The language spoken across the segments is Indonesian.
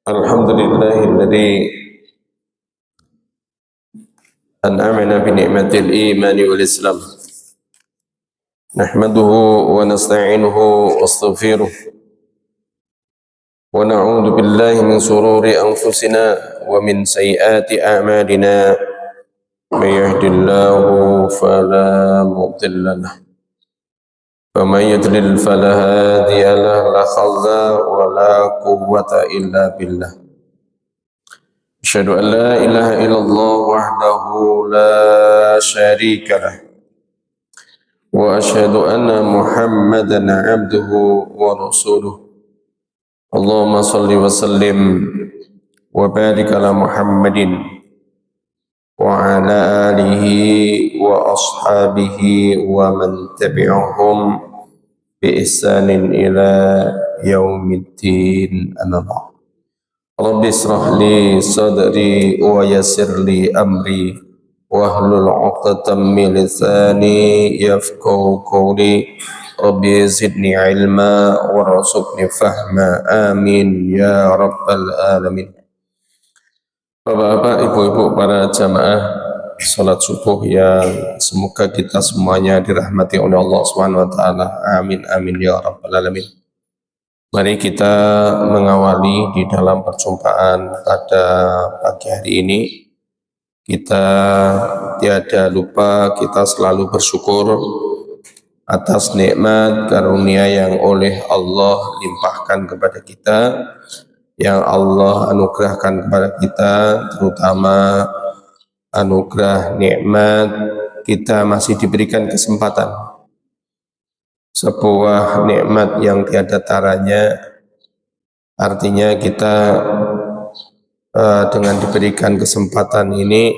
Alhamdulillahilladzi an'amana bi ni'matil imani wal islam. Nahmaduhu wa nasta'inuhu wa astaghfiruh. Wa na'udzu billahi min shururi anfusina wa min sayyiati a'malina. May yahdihillahu fala mudilla lahu wa may yudlil fala hadiya lahu. La haula wa la quwwata illa billah. Asyhadu an la ilaha illallah wahdahu la syarika lah wa asyhadu anna Muhammadan abduhu wa rasuluh. Allahumma salli wa sallim wa barik ala Muhammadin wa ala alihi wa ashabihi wa man tabi'ahum bi ihsanin ila yaumiddin. Amma ba'd. Rabbi israh li sadri wa yassir li amri wahlul 'uqdatam min lisani yafqahu qawli. Rabbi zidni ilma warzuqni fahma. Amin ya rabbal alamin. Bapak-bapak, ibu-ibu, para jamaah salat subuh yang semoga kita semuanya dirahmati oleh Allah Subhanahu wa taala. Amin amin ya rabbal alamin. Mari kita mengawali di dalam perjumpaan pada pagi hari ini. Kita tiada lupa, kita selalu bersyukur atas nikmat karunia yang oleh Allah limpahkan kepada kita, yang Allah anugerahkan kepada kita, terutama anugerah nikmat kita masih diberikan kesempatan. Sebuah nikmat yang tiada taranya, artinya kita dengan diberikan kesempatan ini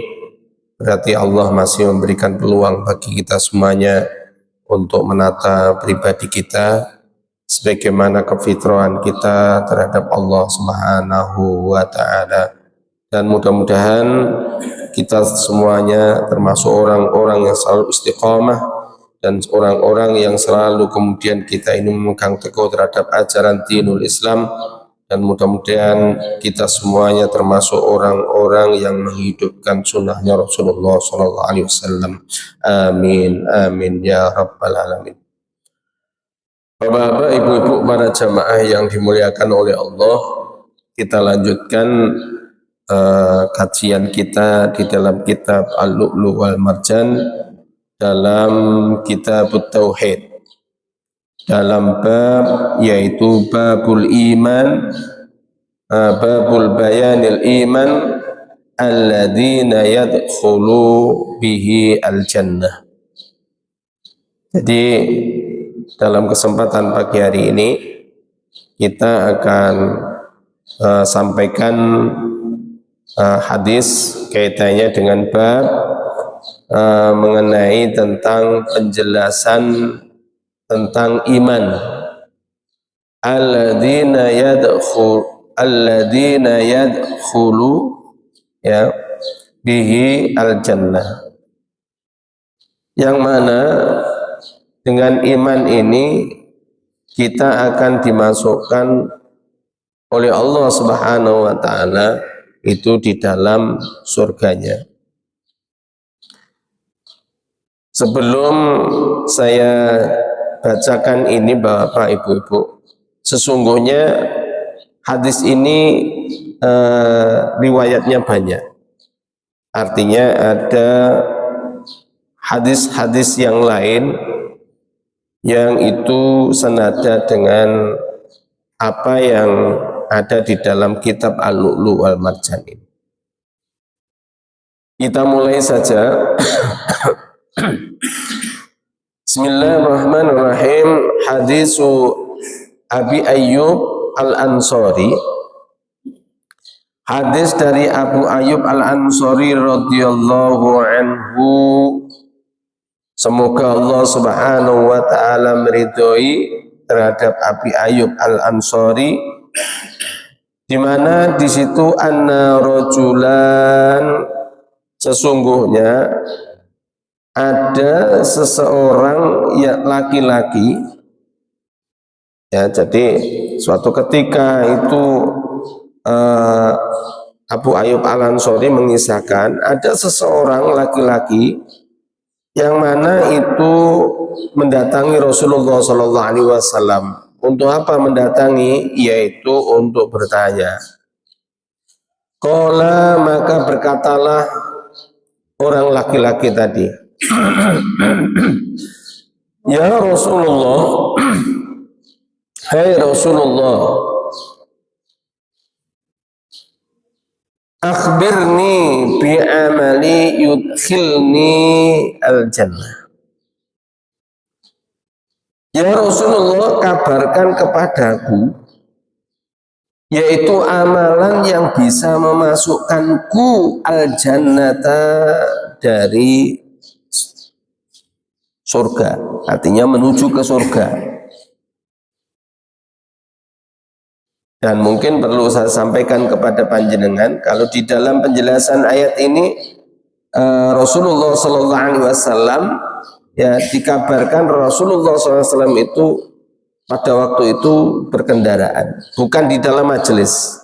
berarti Allah masih memberikan peluang bagi kita semuanya untuk menata pribadi kita sebagaimana kefitrahan kita terhadap Allah Subhanahu wa taala. Dan mudah-mudahan kita semuanya termasuk orang-orang yang selalu istiqamah dan orang-orang yang selalu kemudian kita ini memegang teguh terhadap ajaran dinul Islam, dan mudah-mudahan kita semuanya termasuk orang-orang yang menghidupkan sunnahnya Rasulullah sallallahu alaihi wasallam. Amin amin ya rabbal alamin. Bapak-bapak, ibu-ibu, para jamaah yang dimuliakan oleh Allah, kita lanjutkan kajian kita di dalam kitab Al-Lu'lu' wal Marjan dalam kitab Tauhid, dalam bab yaitu babul iman, babul bayanil iman alladzina yadkhulu bihi al-jannah. Jadi dalam kesempatan pagi hari ini kita akan sampaikan hadis kaitannya dengan bab mengenai tentang penjelasan tentang iman. Alladzina yadkhulu ya bihi al-jannah, yang mana dengan iman ini kita akan dimasukkan oleh Allah Subhanahu wa taala itu di dalam surganya. Sebelum saya bacakan ini, Bapak Ibu-ibu, sesungguhnya hadis ini riwayatnya banyak. Artinya ada hadis-hadis yang lain yang itu senada dengan apa yang ada di dalam kitab Al-Lu'lu' wal Marjan ini. Kita mulai saja. Bismillahirrahmanirrahim. Hadisu Abi Ayyub Al-Ansari. Hadis dari Abu Ayyub Al-Ansari radhiyallahu anhu. Semoga Allah Subhanahu wa taala meridhoi terhadap Abi Ayyub Al-Ansari, di mana di situ anna rajulan, sesungguhnya ada seseorang ya laki-laki, ya, jadi suatu ketika itu eh, Abu Ayyub Al-Ansori mengisahkan ada seseorang laki-laki yang mana itu mendatangi Rasulullah Shallallahu Alaihi Wasallam. Untuk apa mendatangi? Yaitu untuk bertanya. Qala, maka berkatalah orang laki-laki tadi, ya Rasulullah, hai Rasulullah, akhbirni bi amali yudkhilni al-jannah. Ya Rasulullah, kabarkan kepadaku yaitu amalan yang bisa memasukkanku al-jannata, dari surga, artinya menuju ke surga. Dan mungkin perlu saya sampaikan kepada panjenengan, kalau di dalam penjelasan ayat ini Rasulullah Sallallahu Alaihi Wasallam ya dikabarkan Rasulullah SAW itu pada waktu itu berkendaraan, bukan di dalam majelis.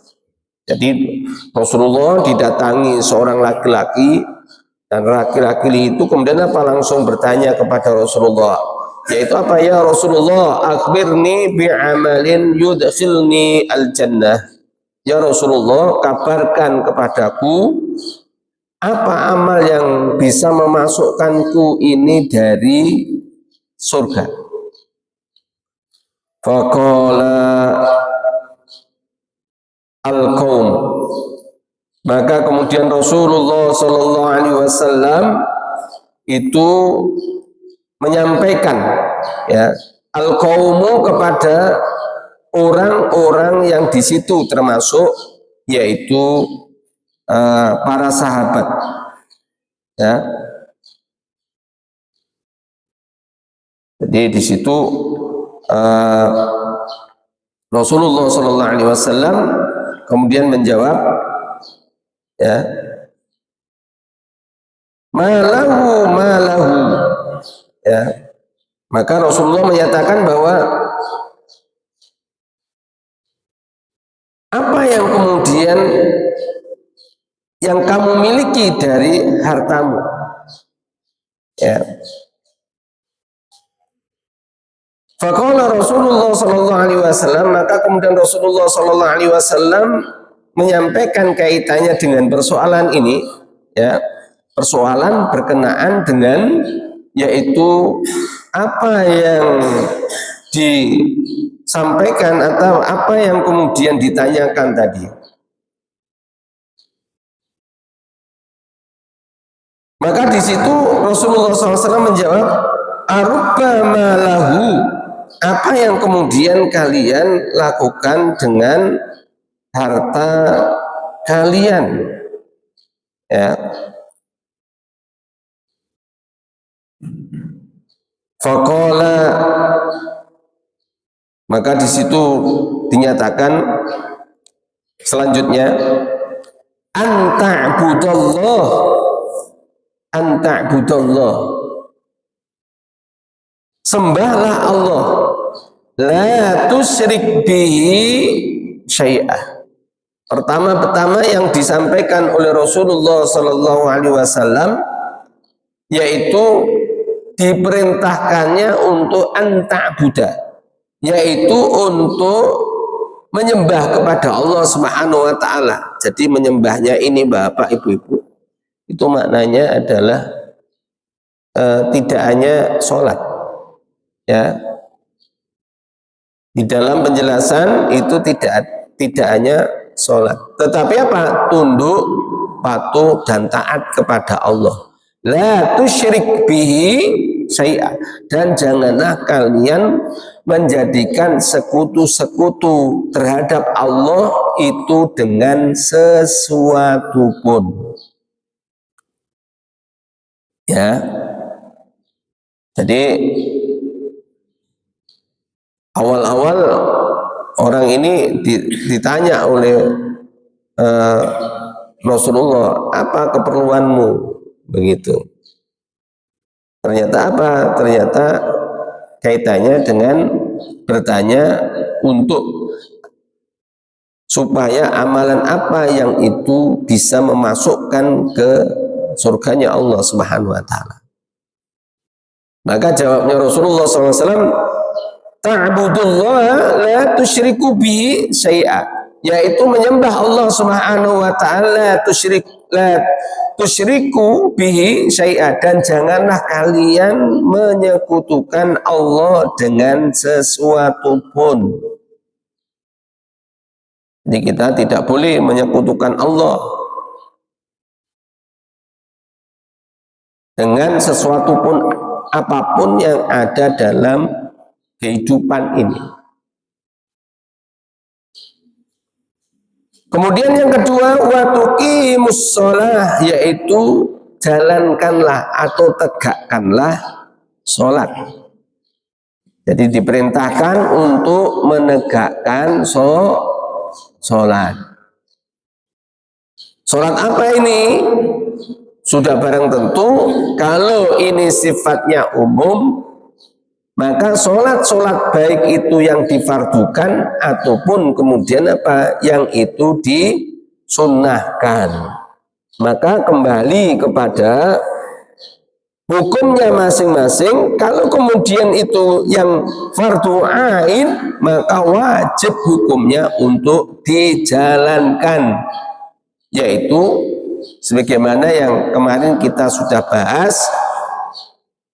Jadi Rasulullah didatangi seorang laki-laki, dan laki-laki itu kemudian apa, langsung bertanya kepada Rasulullah, yaitu apa, ya Rasulullah, akhbirni bi'amalin yudkhilni al-jannah. Ya Rasulullah, kabarkan kepadaku apa amal yang bisa memasukkanku ini dari surga. Faqala al-qaum, maka kemudian Rasulullah Shallallahu Alaihi Wasallam itu menyampaikan ya al-qaumu kepada orang-orang yang di situ, termasuk yaitu para sahabat ya. Jadi di situ Rasulullah Shallallahu Alaihi Wasallam kemudian menjawab ya, malahu ya, maka Rasulullah menyatakan bahwa apa yang kemudian yang kamu miliki dari hartamu ya. Faqala Rasulullah Sallallahu Alaihi Wasallam, maka kemudian Rasulullah Sallallahu Alaihi Wasallam menyampaikan kaitannya dengan persoalan ini ya, persoalan berkenaan dengan yaitu apa yang disampaikan atau apa yang kemudian ditanyakan tadi. Maka di situ Rasulullah SAW menjawab, arubbama lahu, apa yang kemudian kalian lakukan dengan harta kalian ya. Faqala, maka di situ dinyatakan selanjutnya, anta'budallah, sembahlah Allah, la tusyrik bihi syai'ah. Pertama-tama yang disampaikan oleh Rasulullah Sallallahu Alaihi Wasallam yaitu diperintahkannya untuk anta'buda, yaitu untuk menyembah kepada Allah Subhanahu wa taala. Jadi menyembahnya ini Bapak Ibu-ibu itu maknanya adalah tidak hanya sholat ya. Di dalam penjelasan itu tidak hanya sholat, tetapi apa? Tunduk, patuh dan taat kepada Allah. La tusyrik bihi syai'a, dan janganlah kalian menjadikan sekutu-sekutu terhadap Allah itu dengan sesuatu pun. Ya. Jadi awal-awal orang ini ditanya oleh Rasulullah, apa keperluanmu? Begitu. Ternyata apa? Ternyata kaitannya dengan bertanya untuk supaya amalan apa yang itu bisa memasukkan ke surganya Allah Subhanahu wa taala. Maka jawabnya Rasulullah SAW, ta'budullaha la tusyriku bihi syai'a, yaitu menyembah Allah Subhanahu wa taala la tusyriku bihi syai'a, dan janganlah kalian menyekutukan Allah dengan sesuatu pun. Jadi kita tidak boleh menyekutukan Allah dengan sesuatu pun, apapun yang ada dalam kehidupan ini. Kemudian yang kedua, wa tuqimus shalah, yaitu jalankanlah atau tegakkanlah sholat. Jadi diperintahkan untuk menegakkan sholat. Sholat apa ini? Sudah barang tentu kalau ini sifatnya umum, maka sholat baik itu yang difardukan ataupun kemudian apa yang itu disunnahkan, maka kembali kepada hukumnya masing-masing. Kalau kemudian itu yang fardu ain, maka wajib hukumnya untuk dijalankan, yaitu sebagaimana yang kemarin kita sudah bahas,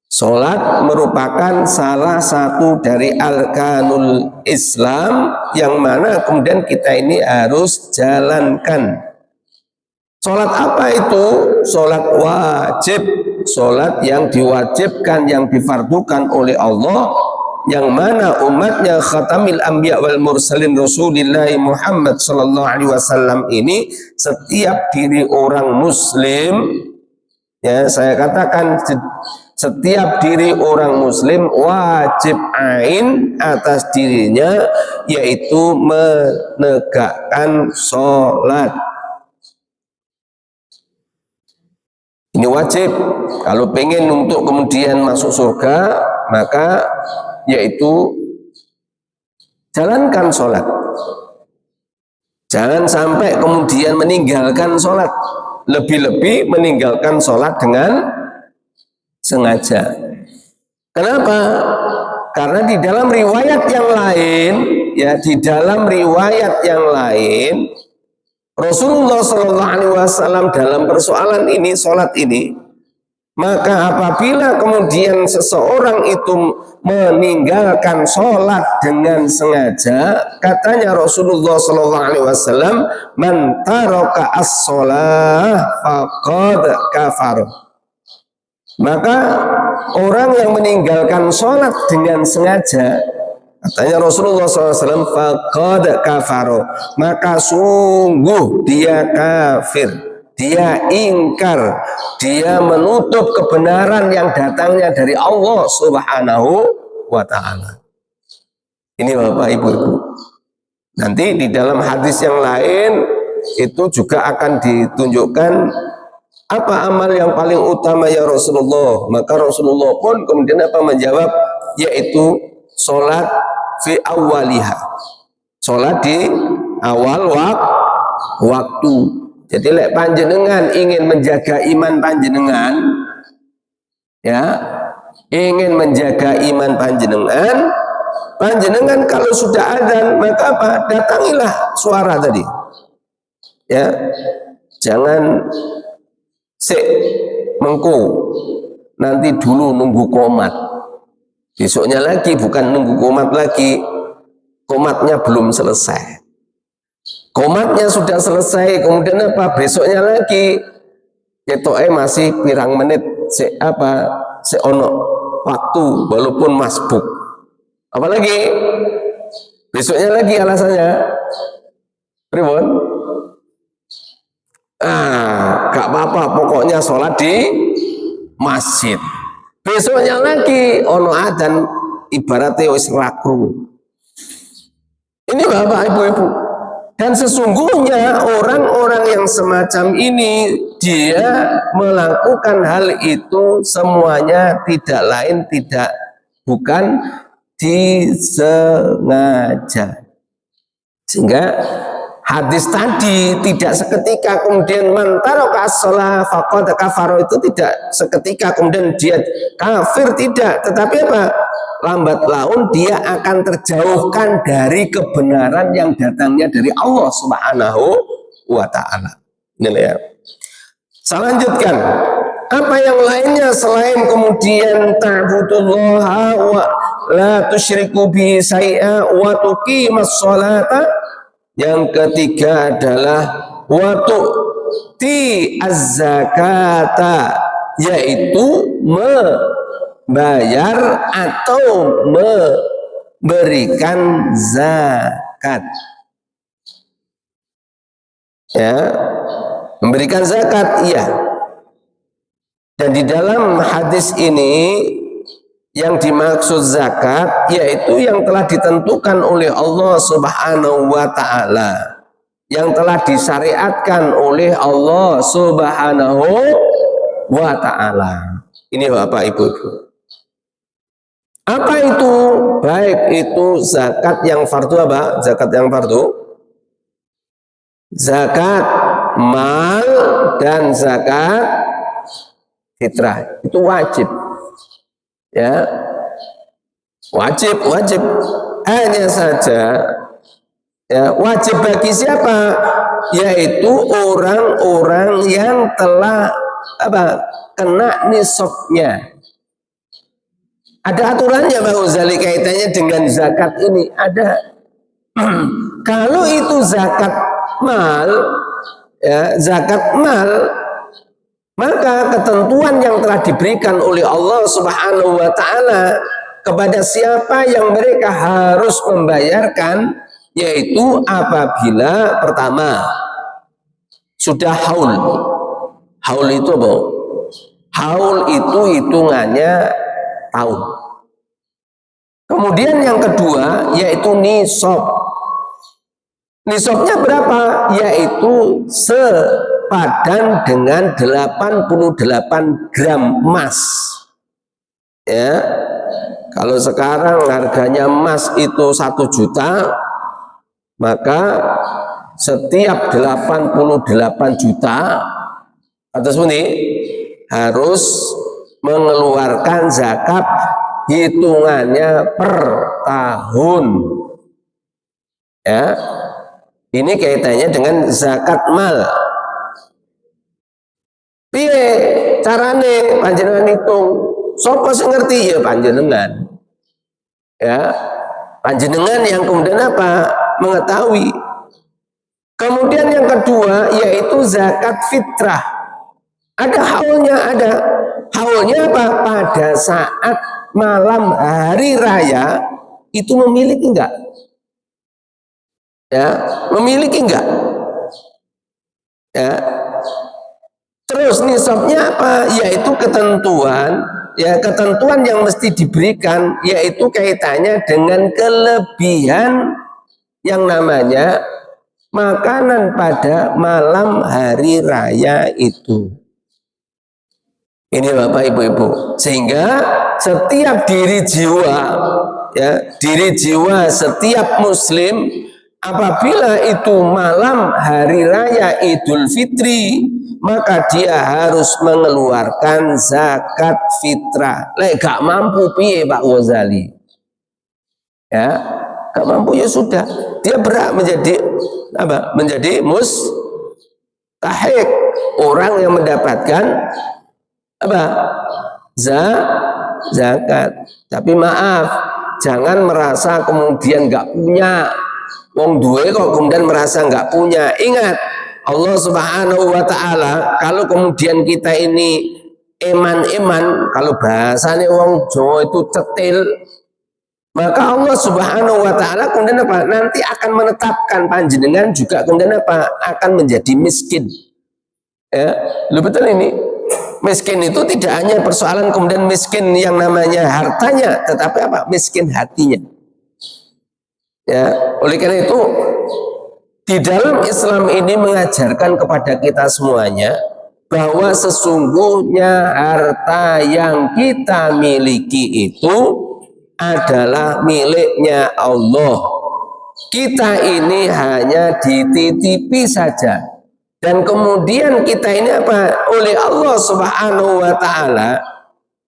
sholat merupakan salah satu dari arkanul Islam yang mana kemudian kita ini harus jalankan. Sholat apa itu? Sholat wajib, sholat yang diwajibkan, yang difardukan oleh Allah, yang mana umatnya khatamil anbiya wal mursalin Rasulullah Muhammad sallallahu alaihi wasallam ini, setiap diri orang muslim, ya saya katakan setiap diri orang muslim wajib ain atas dirinya, yaitu menegakkan sholat. Ini wajib. Kalau pengen untuk kemudian masuk surga, maka yaitu jalankan sholat. Jangan sampai kemudian meninggalkan sholat, lebih-lebih meninggalkan sholat dengan sengaja. Kenapa? Karena di dalam riwayat yang lain, ya di dalam riwayat yang lain, Rasulullah Shallallahu Alaihi Wasallam dalam persoalan ini, sholat ini, maka apabila kemudian seseorang itu meninggalkan sholat dengan sengaja, katanya Rasulullah Shallallahu Alaihi Wasallam, man taraka as-sholah faqad kafar. Maka orang yang meninggalkan sholat dengan sengaja, katanya Rasulullah SAW, faqad kafaro, maka sungguh dia kafir, dia ingkar, dia menutup kebenaran yang datangnya dari Allah Subhanahu wa ta'ala. Ini Bapak Ibu-Ibu, nanti di dalam hadis yang lain itu juga akan ditunjukkan apa amal yang paling utama ya Rasulullah. Maka Rasulullah pun kemudian apa menjawab, yaitu sholat fi awwaliha, sholat di awal waktu. Jadi lek panjenengan ingin menjaga iman panjenengan, ya ingin menjaga iman panjenengan, panjenengan kalau sudah adzan maka apa, datangilah suara tadi, ya jangan mengku nanti dulu nunggu komat, besoknya lagi, bukan nunggu komat lagi, komatnya belum selesai, komatnya sudah selesai, kemudian apa, besoknya lagi ketoke masih pirang menit ono waktu walaupun masbuk, apalagi besoknya lagi alasannya pripun? Gak apa-apa, pokoknya sholat di masjid. Besoknya lagi ono adzan, ibaratnya wis rakru. Ini Bapak Ibu-Ibu. Dan sesungguhnya orang-orang yang semacam ini, dia melakukan hal itu semuanya tidak lain bukan disengaja. Sehingga hadis tadi tidak seketika kemudian man taraka as-shalah faqad kafara, itu tidak seketika kemudian dia kafir, tidak, tetapi apa? Lambat laun dia akan terjauhkan dari kebenaran yang datangnya dari Allah Subhanahu wa ta'ala. Ini ya. Saya lanjutkan. Apa yang lainnya selain kemudian ta'budullaha wa la tusyriku bi syai'a wa tuqimas sholata. Yang ketiga adalah wa tu'ti az-zakata, yaitu membayar atau memberikan zakat. Ya, memberikan zakat, iya. Dan di dalam hadis ini yang dimaksud zakat yaitu yang telah ditentukan oleh Allah Subhanahu wa ta'ala, yang telah disyariatkan oleh Allah Subhanahu wa ta'ala. Ini Bapak Ibu. Apa itu? Baik itu zakat yang fardu apa? Zakat yang fardu, zakat mal dan zakat fitrah, itu wajib. Ya, wajib. Hanya saja ya, wajib bagi siapa? Yaitu orang-orang yang telah apa? Kena nisabnya. Ada aturannya Bang Ghazali kaitannya dengan zakat ini, ada. Kalau itu zakat mal, ya, zakat mal, maka ketentuan yang telah diberikan oleh Allah Subhanahu wa ta'ala kepada siapa yang mereka harus membayarkan, yaitu apabila pertama sudah haul. Haul itu apa? Haul itu hitungannya tahun. Kemudian yang kedua yaitu nisab. Nisabnya berapa? Yaitu sepadan dengan 88 gram emas. Ya, kalau sekarang harganya emas itu 1 juta, maka setiap 88 juta atau seperti harus mengeluarkan zakat hitungannya per tahun. Ya, ini kaitannya dengan zakat mal. Piye carane panjenengan hitung? Sopo sing ngerti? Ya panjenengan. Ya, panjenengan yang kemudian apa? Mengetahui. Kemudian yang kedua yaitu zakat fitrah. Ada haulnya, ada. Haulnya apa? Pada saat malam hari raya itu memiliki enggak? Ya, memiliki enggak? Ya. Terus nisabnya apa? Yaitu ketentuan, ya, ketentuan yang mesti diberikan yaitu kaitannya dengan kelebihan yang namanya makanan pada malam hari raya itu. Ini Bapak Ibu-ibu, sehingga setiap diri jiwa, ya, diri jiwa setiap muslim apabila itu malam hari raya Idul Fitri, maka dia harus mengeluarkan zakat fitrah. Lek gak mampu piye Pak Ghazali? Ya, gak mampu ya sudah, dia berhak menjadi apa? Menjadi mustahik, orang yang mendapatkan apa? Zakat. Tapi maaf, jangan merasa kemudian gak punya. Wong duwe kok kemudian merasa nggak punya. Ingat, Allah Subhanahu wa ta'ala, kalau kemudian kita ini eman-eman, kalau bahasanya wong Jawa itu cetil, maka Allah Subhanahu wa ta'ala kemudian apa? Nanti akan menetapkan panjenengan juga kemudian apa? Akan menjadi miskin. Ya, lu betul ini. Miskin itu tidak hanya persoalan kemudian miskin yang namanya hartanya, tetapi apa? Miskin hatinya. Ya, oleh karena itu di dalam Islam ini mengajarkan kepada kita semuanya bahwa sesungguhnya harta yang kita miliki itu adalah miliknya Allah kita ini hanya dititipi saja, dan kemudian kita ini apa, oleh Allah Subhanahu wa taala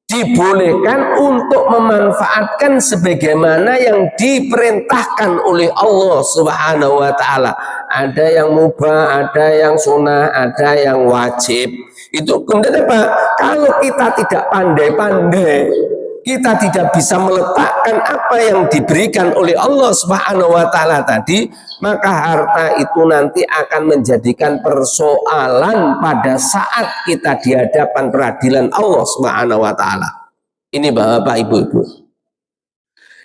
dibolehkan untuk memanfaatkan sebagaimana yang diperintahkan oleh Allah Subhanahu wa taala. Ada yang mubah, ada yang sunnah, ada yang wajib. Itu kemudian apa? Kalau kita tidak pandai-pandai, kita tidak bisa meletakkan apa yang diberikan oleh Allah Subhanahu wa taala tadi, maka harta itu nanti akan menjadikan persoalan pada saat kita di hadapan peradilan Allah Subhanahu wa taala. Ini Bapak Ibu-ibu.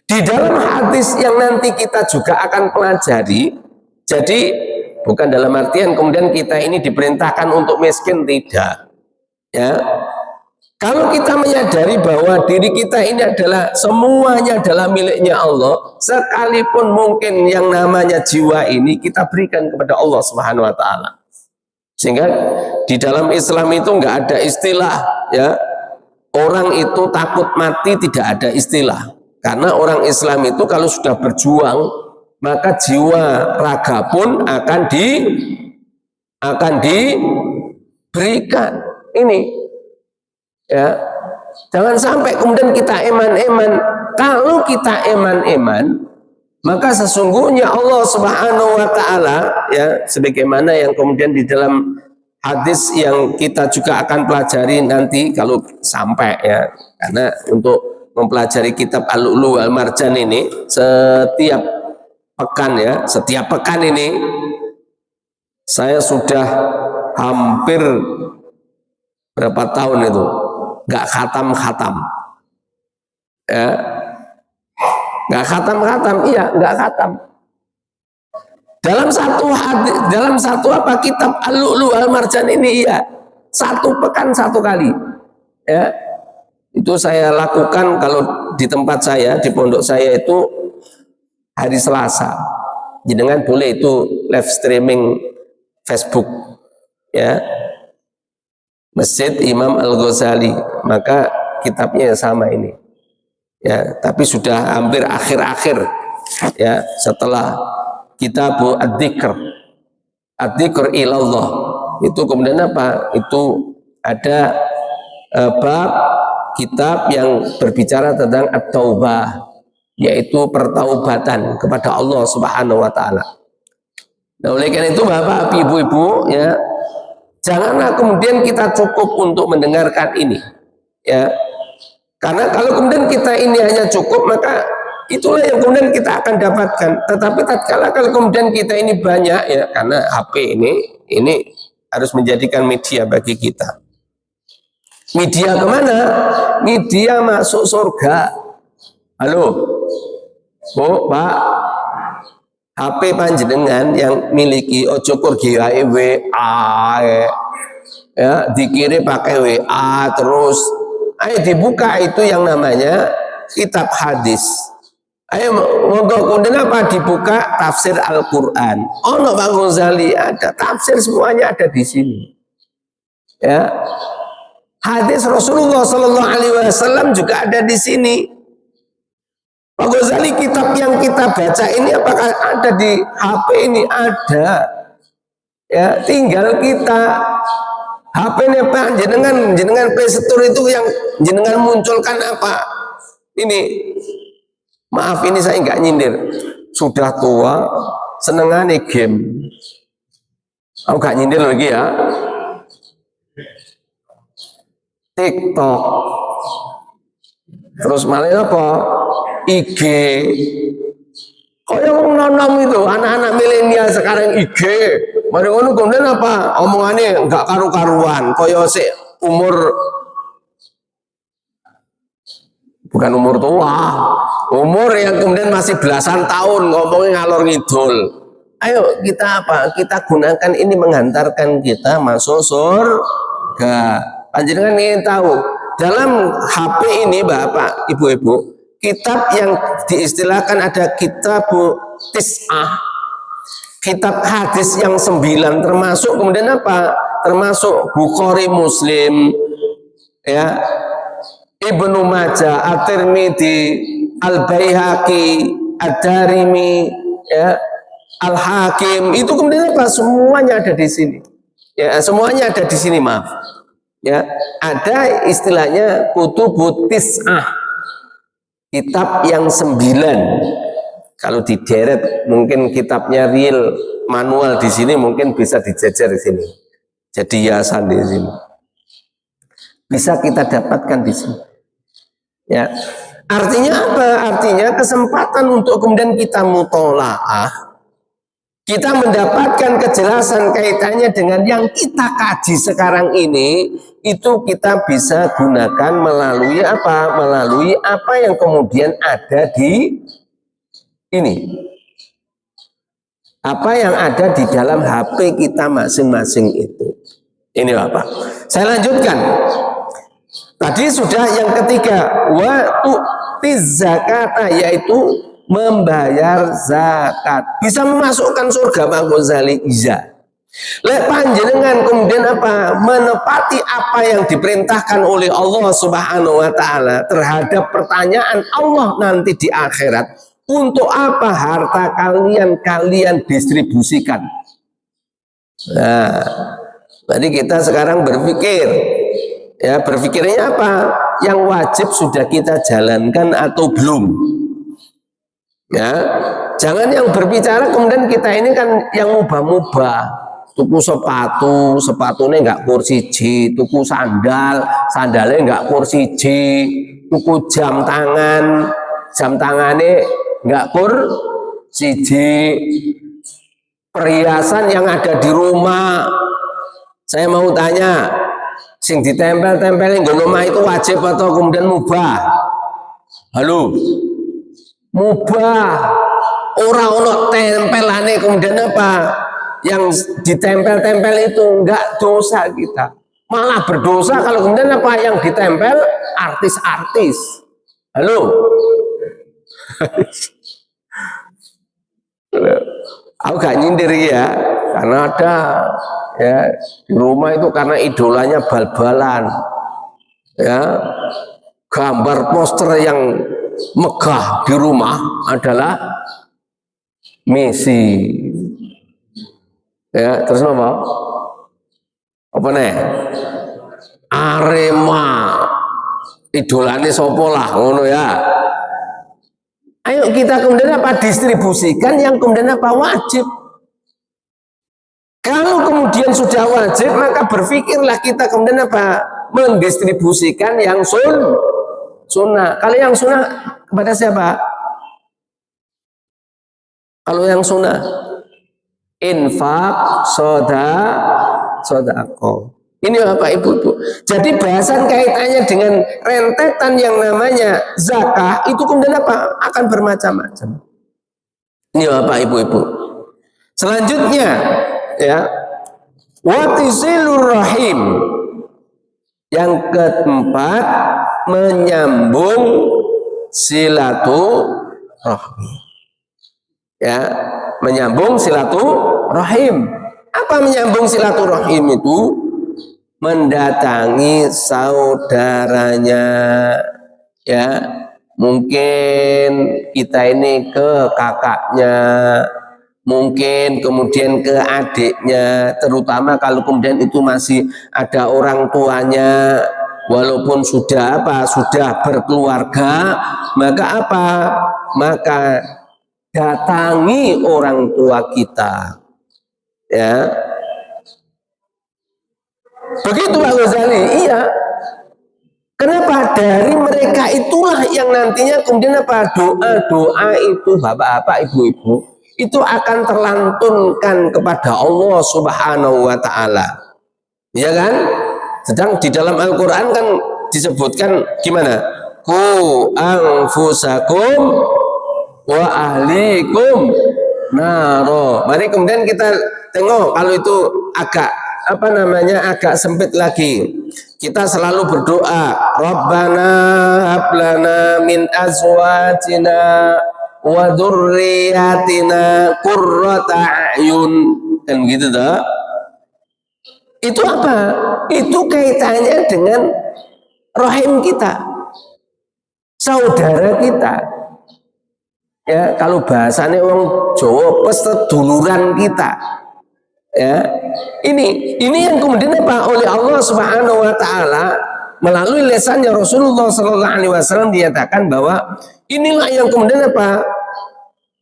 Di dalam hadis yang nanti kita juga akan pelajari, jadi bukan dalam artian kemudian kita ini diperintahkan untuk miskin, tidak. Ya. Kalau kita menyadari bahwa diri kita ini adalah semuanya adalah miliknya Allah, sekalipun mungkin yang namanya jiwa ini kita berikan kepada Allah Subhanahu wa taala. Sehingga di dalam Islam itu enggak ada istilah ya, orang itu takut mati, tidak ada istilah. Karena orang Islam itu kalau sudah berjuang, maka jiwa raga pun akan diberikan. Ini ya, jangan sampai kemudian kita eman-eman. Kalau kita eman-eman, maka sesungguhnya Allah Subhanahu wa taala ya, sebagaimana yang kemudian di dalam hadis yang kita juga akan pelajari nanti kalau sampai ya, karena untuk mempelajari kitab Al-Lu'lu' wal Marjan ini setiap pekan ini saya sudah hampir berapa tahun itu nggak khatam ya, nggak khatam, iya nggak khatam. Dalam satu hadis, dalam satu kitab Al-Lu'lu' wal Marjan ini ya, satu pekan satu kali ya, itu saya lakukan. Kalau di tempat saya, di pondok saya itu hari Selasa, jenengan boleh itu live streaming Facebook ya, Masjid Imam Al-Ghazali, maka kitabnya sama ini ya, tapi sudah hampir akhir-akhir ya, setelah kitab Ad-Dzikr ilallah itu kemudian apa, itu ada bab kitab yang berbicara tentang at-taubah, yaitu pertaubatan kepada Allah Subhanahu wa taala. Nah, oleh karena itu Bapak, Ibu-ibu ya, janganlah kemudian kita cukup untuk mendengarkan ini ya, karena kalau kemudian kita ini hanya cukup, maka itulah yang kemudian kita akan dapatkan. Tetapi tatkala kalau kemudian kita ini banyak ya, karena HP ini harus menjadikan media bagi kita. Media kemana? Media masuk surga. Halo Bu, Pak, HP panjenengan yang miliki ojo kurgi WA ya, dikirim pakai WA terus. Ayo dibuka itu yang namanya kitab hadis. Ayo monggo kemudian apa, dibuka tafsir Al-Qur'an. Ono Pak Ghazali, ada tafsir, semuanya ada di sini. Ya. Hadis Rasulullah Sallallahu Alaihi Wasallam juga ada di sini. Pak Ghazali, kitab yang kita baca ini apakah ada di HP ini? Ada. Ya, tinggal kita HP-nya Pak, jenengan Play Store itu yang jenengan munculkan apa? Ini, maaf ini saya nggak nyindir, sudah tua, senengane game. Aku nggak nyindir lagi ya. TikTok, terus malah apa? IG. Kok yang nom itu anak-anak milenial sekarang IG. Mari ngono kemudian apa? Omongannya nggak karu-karuan. Koyo sik umur, bukan umur tua, umur yang kemudian masih belasan tahun ngomongnya ngalor ngidul. Ayo kita apa? Kita gunakan ini menghantarkan kita masuk surga. Panjenengan ingin tahu dalam HP ini Bapak Ibu-ibu, kitab yang diistilahkan ada kitab tis'ah, kitab hadis yang 9, termasuk kemudian apa? Termasuk Bukhari, Muslim, ya, Ibnu Majah, At-Tirmidzi, Al-Baihaqi, Ad-Darimi, ya, Al-Hakim, itu kemudian apa? Semuanya ada di sini. Ya, semuanya ada di sini, maaf. Ya, ada istilahnya kutubut tis'ah, kitab yang 9. Kalau dideret mungkin kitabnya real manual di sini mungkin bisa dijejer di sini. Jadi hiasan di sini. Bisa kita dapatkan di sini. Ya. Artinya apa? Artinya kesempatan untuk kemudian kita mutolaah, kita mendapatkan kejelasan kaitannya dengan yang kita kaji sekarang ini, itu kita bisa gunakan melalui apa? Melalui apa yang kemudian ada di ini. Apa yang ada di dalam HP kita masing-masing itu. Ini apa? Saya lanjutkan. Tadi sudah yang ketiga, wa tu'tiz zakata, yaitu membayar zakat. Bisa memasukkan surga, Pak Ghazali? Iya. Lek panjenengan kemudian apa? Menepati apa yang diperintahkan oleh Allah Subhanahu wa taala terhadap pertanyaan Allah nanti di akhirat. Untuk apa harta kalian distribusikan? Nah, jadi kita sekarang berpikir, ya, berpikirnya apa? Yang wajib sudah kita jalankan atau belum? Ya, jangan yang berbicara kemudian kita ini kan yang mubah-mubah. Tuku sepatu, sepatunya nggak kursi J, tuku sandalnya nggak kursi J, tuku jam tangannya nggak kursi J, perhiasan yang ada di rumah. Saya mau tanya, sing ditempel-tempelin di rumah itu wajib atau kemudian mubah? Halo, mubah. Orang tempelane kemudian apa? Yang ditempel-tempel itu enggak dosa kita, malah berdosa kalau kemudian apa yang ditempel artis-artis. Halo. Aku gak nyindir ya, karena ada ya di rumah itu karena idolanya bal-balan, ya, gambar poster yang megah di rumah adalah Messi, ya, terus apa nih? Arema, idolane sopo lah, ngono ya. Ayo kita kemudian apa? Distribusikan yang kemudian apa? Wajib. Kalau kemudian sudah wajib, maka berpikirlah kita kemudian apa? Mendistribusikan yang sunnah. Kalau yang sunnah kepada siapa? Kalau yang sunnah, infak, sodako. Ini Bapak Ibu. Jadi bahasan kaitannya dengan rentetan yang namanya zakah itu kemudian apa? Akan bermacam-macam. Ini Bapak Ibu. Selanjutnya, ya, watisilur rahim. Yang keempat, menyambung silaturahmi. Ya, menyambung silaturahim. Apa menyambung silaturahim itu? Mendatangi saudaranya, ya, mungkin kita ini ke kakaknya, mungkin kemudian ke adiknya, terutama kalau kemudian itu masih ada orang tuanya, walaupun sudah berkeluarga, maka datangi orang tua kita, ya. Begitu Pak Ghazali, iya. Kenapa? Dari mereka itulah yang nantinya kemudian apa? Doa itu bapak-bapak, ibu-ibu, itu akan terlantunkan kepada Allah Subhanahu wa taala. Ya kan? Sedang di dalam Al-Qur'an kan disebutkan gimana? Qu anfusakum wa ahlikum naro. Mari kemudian kita tengok kalau itu agak agak sempit lagi. Kita selalu berdoa, Rabbana hablana min azwajina wa dzurriyyatina qurrata a'yun, kan begitu toh? Itu apa? Itu kaitannya dengan rahim kita, saudara kita. Ya, kalau bahasanya orang Jawa seduluran kita. Ya, ini yang kemudian apa oleh Allah Subhanahu Wa Taala melalui lisannya Rasulullah Sallallahu Alaihi Wasallam dinyatakan bahwa inilah yang kemudian apa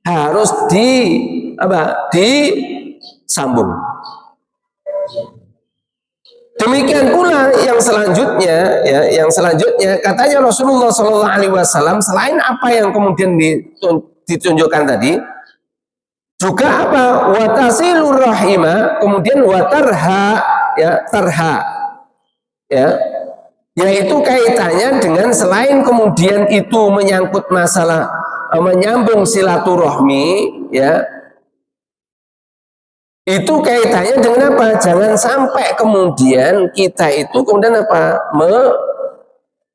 harus disambung. Demikian pula yang selanjutnya, ya, yang selanjutnya katanya Rasulullah Sallallahu Alaihi Wasallam selain apa yang kemudian ditunjukkan tadi, juga apa watasilur rahima, kemudian watarha, ya tarha, ya, yaitu kaitannya dengan selain kemudian itu menyangkut masalah menyambung silaturahmi, ya. Itu kaitannya dengan apa? Jangan sampai kemudian kita itu kemudian apa?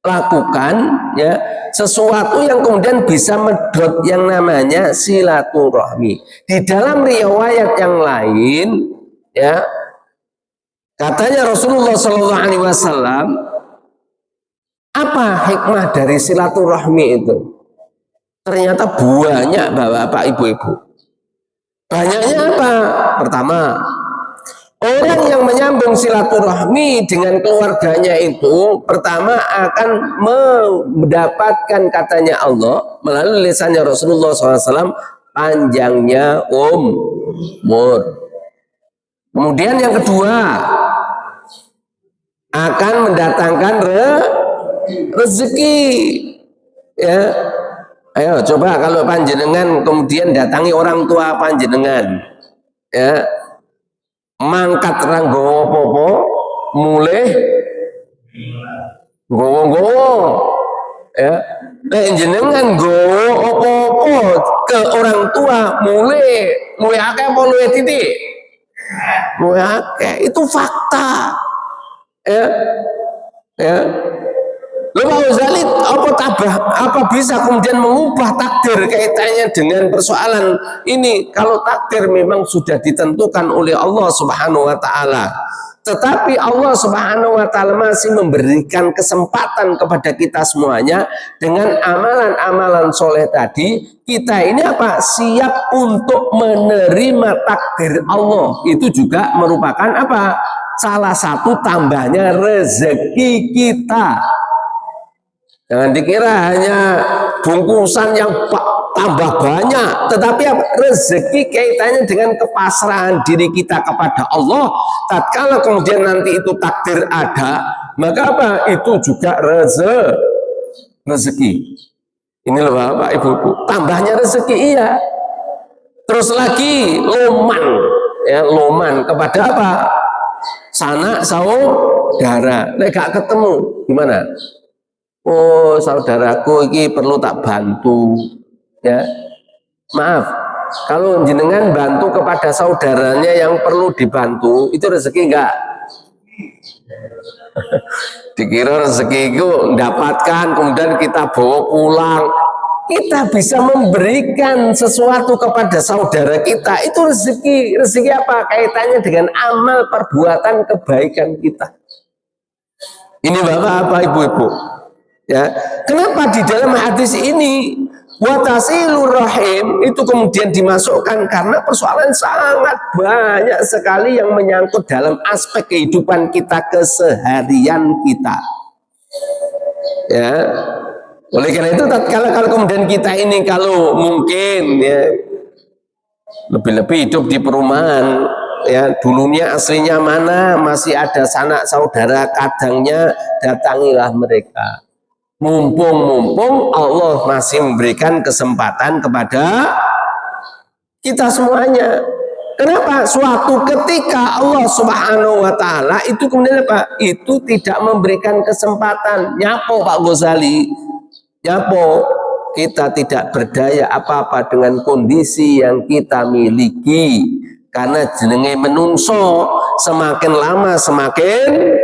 Melakukan ya sesuatu yang kemudian bisa medot yang namanya silaturahmi. Di dalam riwayat yang lain ya katanya Rasulullah Shallallahu Alaihi Wasallam apa hikmah dari silaturahmi itu? Ternyata banyak bapak ibu-ibu. Banyaknya apa? Pertama, orang yang menyambung silaturahmi dengan keluarganya itu pertama akan mendapatkan katanya Allah melalui lisannya Rasulullah SAW panjangnya umur. Kemudian yang kedua akan mendatangkan rezeki. Ya. Ayo coba kalau panjenengan kemudian datangi orang tua panjenengan, ya mangkat ranggowo popo, mulai gowo-gowo, ya jenengan gowo opo-opo ke orang tua mulai akeh apa luwe titik, luwe akeh itu fakta, ya. Lalu Ghazali apa bisa kemudian mengubah takdir kaitannya dengan persoalan ini kalau takdir memang sudah ditentukan oleh Allah Subhanahu wa taala. Tetapi Allah Subhanahu wa taala masih memberikan kesempatan kepada kita semuanya dengan amalan-amalan soleh tadi, kita ini apa? Siap untuk menerima takdir Allah. Itu juga merupakan apa? Salah satu tambahnya rezeki kita. Jangan dikira hanya bungkusan yang tambah banyak, tetapi rezeki kaitannya dengan kepasrahan diri kita kepada Allah. Tatkala kemudian nanti itu takdir ada, maka apa? Itu juga rezeki. Ini loh Bapak Ibu, tambahnya rezeki iya. Terus lagi loman, ya loman kepada apa? Sanak saudara. Nek gak ketemu gimana? Oh saudaraku ini perlu tak bantu, ya maaf kalau jenengan bantu kepada saudaranya yang perlu dibantu itu rezeki enggak? Dikira rezeki itu mendapatkan kemudian kita bawa pulang, kita bisa memberikan sesuatu kepada saudara kita itu rezeki apa? Kaitannya dengan amal perbuatan kebaikan kita. Ini bapak ibu-ibu. Ya, kenapa di dalam hadis ini watasilur rahim itu kemudian dimasukkan karena persoalan sangat banyak sekali yang menyangkut dalam aspek kehidupan kita keseharian kita. Ya, oleh karena itu kalau kemudian kita ini kalau mungkin ya lebih-lebih hidup di perumahan ya dulunya aslinya mana masih ada sanak saudara kadangnya datangilah mereka. Mumpung Allah masih memberikan kesempatan kepada kita semuanya. Kenapa? Suatu ketika Allah Subhanahu wa taala itu kemudian apa? Itu tidak memberikan kesempatan. Nyapo Pak Ghazali. Nyapo kita tidak berdaya apa-apa dengan kondisi yang kita miliki. Karena jenenge menungso semakin lama semakin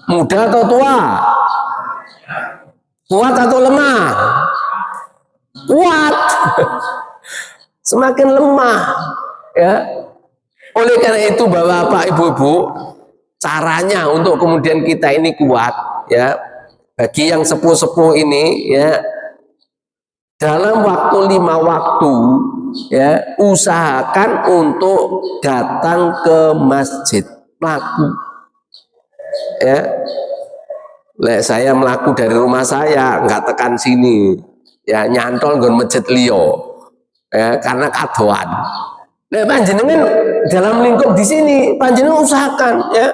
muda atau tua? Kuat atau lemah? Kuat. Semakin lemah, ya. Oleh karena itu Bapak Ibu-ibu, caranya untuk kemudian kita ini kuat, ya. Bagi yang sepuh-sepuh ini, ya. dalam waktu 5 waktu ya, usahakan untuk datang ke masjid melaku ya. Saya melaku dari rumah saya nggak tekan sini ya, nyantol nggon masjid liyo ya, karena kadoan. Panjenengan dalam lingkup di sini panjenengan usahakan ya.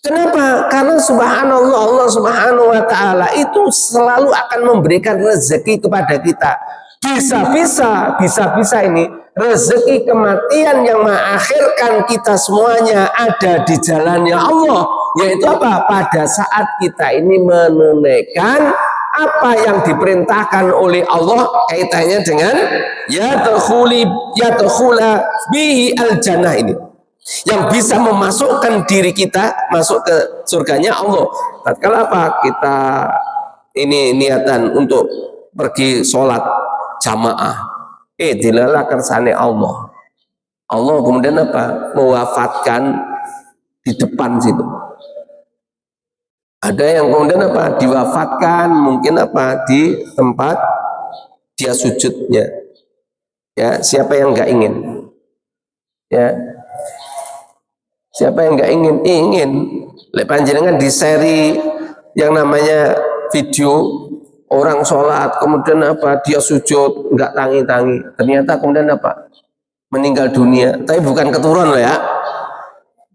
Kenapa? Karena subhanallah, Allah subhanahu wa ta'ala itu selalu akan memberikan rezeki kepada kita. Bisa-bisa ini rezeki kematian yang mengakhirkan kita semuanya ada di jalannya Allah. Yaitu apa? Pada saat kita ini menunaikan apa yang diperintahkan oleh Allah, kaitannya dengan yadkhula bihi al-jannah ini, yang bisa memasukkan diri kita masuk ke surganya Allah. Tatkala apa? Kita ini niatan untuk pergi sholat jamaah, dilala kersane Allah. Allah kemudian apa? Mewafatkan di depan situ. Ada yang kemudian apa? Diwafatkan mungkin apa? Di tempat dia sujudnya. Ya, siapa yang nggak ingin? Ya. Siapa yang nggak ingin? Ingin. Panjenengan di seri yang namanya video orang sholat, kemudian apa? Dia sujud, nggak tangi-tangi. Ternyata kemudian apa? Meninggal dunia. Tapi bukan keturun loh ya.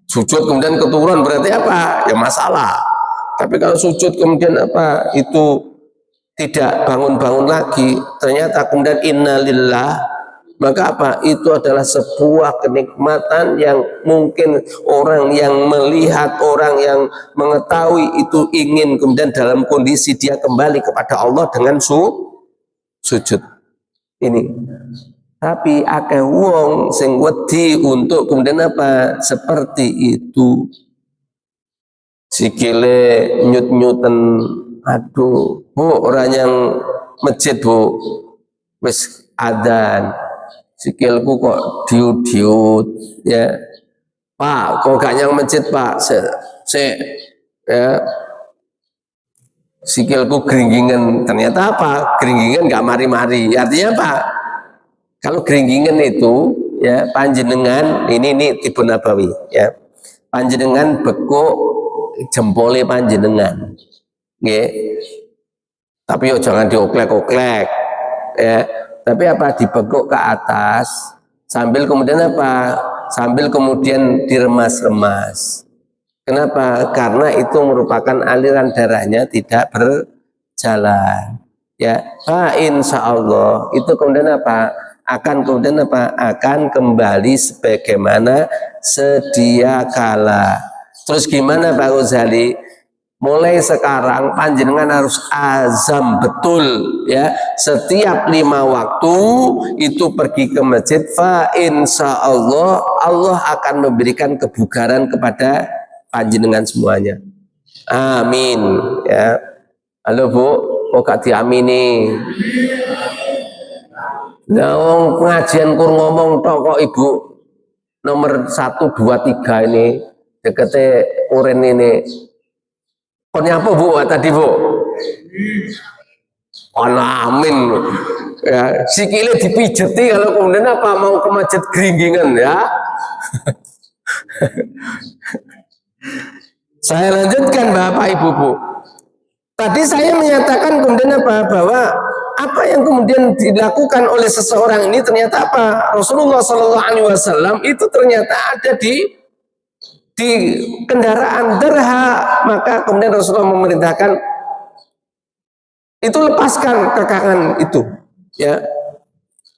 Sujud kemudian keturun berarti apa? Ya masalah. Tapi kalau sujud kemudian apa? Itu tidak bangun-bangun lagi. Ternyata kemudian innalillah. Maka apa? Itu adalah sebuah kenikmatan yang mungkin orang yang melihat, orang yang mengetahui itu ingin kemudian dalam kondisi dia kembali kepada Allah dengan sujud ini. Tapi akeh wong sing wedi untuk kemudian apa? Seperti itu. Sikile nyut-nyuten, aduh, Bu, orang yang masjid, Bu, wis adzan. Sikilku kok diut-diut ya. Pak, kok gak yang masjid, Pak? Ya. Sikilku geringgingan. Ternyata apa? Geringgingan gak mari-mari. Artinya apa? Kalau geringgingan itu ya panjenengan ini tipe nabawi ya. Panjenengan bekuk jempole panjenengan. Nggih. Tapi yo jangan dioklek-oklek ya. Tapi apa? Dibekuk ke atas sambil kemudian apa? Sambil kemudian diremas-remas. Kenapa? Karena itu merupakan aliran darahnya tidak berjalan. Ya, insya Allah itu kemudian apa? Akan kemudian apa? Akan kembali sebagaimana sedia kala. Terus gimana Pak Ghazali? Mulai sekarang panjenengan harus azam betul ya, setiap 5 waktu itu pergi ke masjid, fa insya Allah Allah akan memberikan kebugaran kepada panjenengan semuanya. Amin ya. Halo Bu, kok gak diamini? Nah, pengajian kur ngomong tok kok Ibu nomor 1, 2, 3 ini dekete urin ini. Kon apa Bu tadi Bu? Amin ya, sikile dipijeti kalau kemudian apa mau ke masjid geringgingan ya. Saya lanjutkan Bapak Ibu Bu. Tadi saya menyatakan kemudian apa? Bahwa apa yang kemudian dilakukan oleh seseorang ini ternyata apa? Rasulullah SAW itu ternyata ada di kendaraan derha, maka kemudian Rasulullah memerintahkan itu lepaskan kekangan itu ya,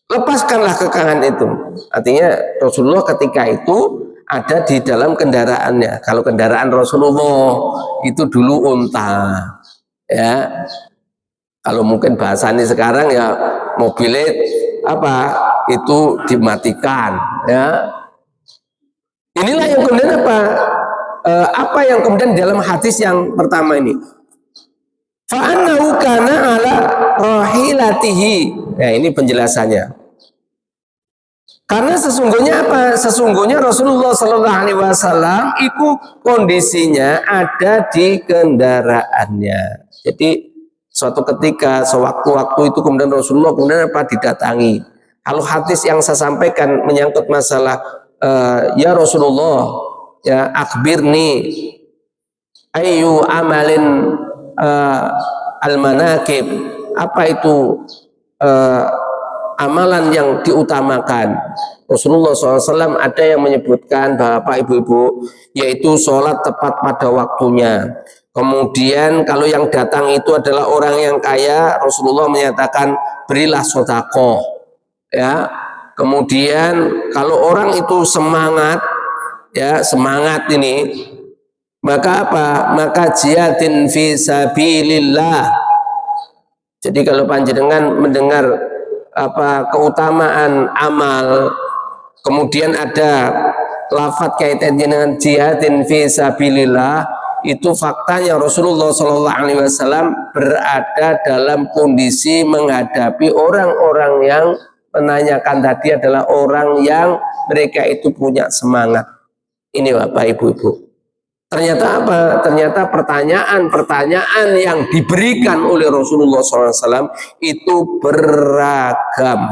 lepaskanlah kekangan itu. Artinya Rasulullah ketika itu ada di dalam kendaraannya. Kalau kendaraan Rasulullah itu dulu unta ya, kalau mungkin bahasanya sekarang ya mobilnya apa itu dimatikan ya. Inilah yang kemudian apa yang kemudian dalam hadis yang pertama ini, fa'annahu kana ala rahilatihi. Ya, ini penjelasannya. Karena sesungguhnya apa? Sesungguhnya Rasulullah SAW itu kondisinya ada di kendaraannya. Jadi Suatu ketika, sewaktu-waktu itu kemudian Rasulullah kemudian apa didatangi. Kalau hadis yang saya sampaikan menyangkut masalah ya Rasulullah, ya akhbirni ayu amalin al-manakib, apa itu amalan yang diutamakan. Rasulullah SAW ada yang menyebutkan Bapak Ibu-ibu, yaitu sholat tepat pada waktunya. Kemudian kalau yang datang itu adalah orang yang kaya, Rasulullah menyatakan berilah sedekah, ya. Kemudian kalau orang itu semangat, ya semangat ini, maka apa? Maka jihadin fi sabilillah. Jadi kalau panjenengan mendengar apa keutamaan amal, kemudian ada lafadz kaitannya dengan jihadin fi sabilillah, itu faktanya Rasulullah SAW berada dalam kondisi menghadapi orang-orang yang menanyakan tadi adalah orang yang mereka itu punya semangat. Ini Bapak Ibu-ibu. Ternyata apa? Ternyata pertanyaan-pertanyaan yang diberikan oleh Rasulullah SAW itu beragam.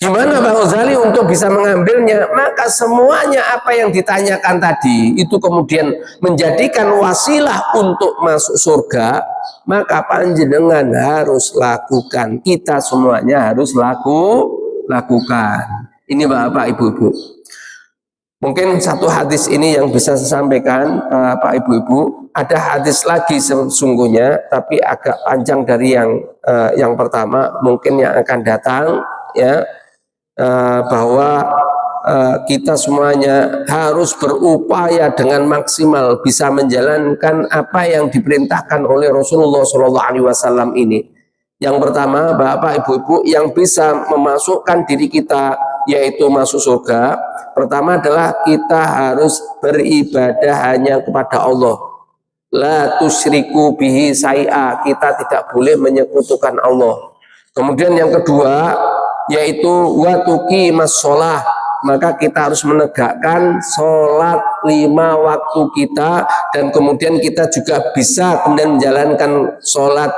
Gimana Bang Ghazali untuk bisa mengambilnya? Maka semuanya apa yang ditanyakan tadi itu kemudian menjadikan wasilah untuk masuk surga, maka panjenengan harus lakukan. Kita semuanya harus lakukan. Ini Bapak Ibu-ibu. Mungkin satu hadis ini yang bisa saya sampaikan Pak Ibu-ibu. Ada hadis lagi sesungguhnya, tapi agak panjang dari yang pertama. Mungkin yang akan datang, ya, bahwa kita semuanya harus berupaya dengan maksimal bisa menjalankan apa yang diperintahkan oleh Rasulullah SAW ini. Yang pertama, Bapak Ibu-ibu, yang bisa memasukkan diri kita yaitu masuk surga, pertama adalah kita harus beribadah hanya kepada Allah. La tusyriku bihi syai'a, kita tidak boleh menyekutukan Allah. Kemudian yang kedua yaitu wa tuqimas shalah, maka kita harus menegakkan sholat 5 waktu kita, dan kemudian kita juga bisa kemudian menjalankan sholat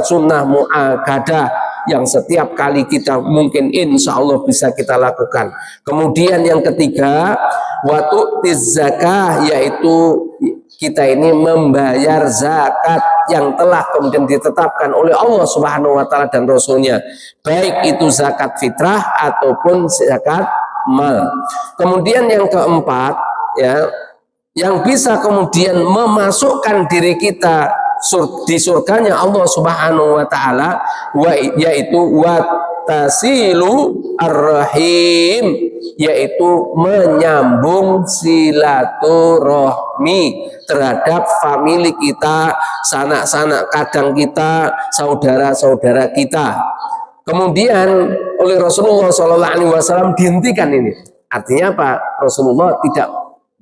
sunnah mu'akkadah yang setiap kali kita mungkin insya Allah bisa kita lakukan. Kemudian yang ketiga wa tu'tiz zakah, yaitu kita ini membayar zakat yang telah kemudian ditetapkan oleh Allah Subhanahu wa taala dan Rasulnya, baik itu zakat fitrah ataupun zakat mal. Kemudian yang keempat, ya, yang bisa kemudian memasukkan diri kita di surganya Allah Subhanahu wa taala, yaitu tasilu ar-rahim, yaitu menyambung silaturahmi terhadap famili kita, sanak-sanak kadang kita, saudara-saudara kita. Kemudian oleh Rasulullah SAW dihentikan ini. Artinya apa? Rasulullah tidak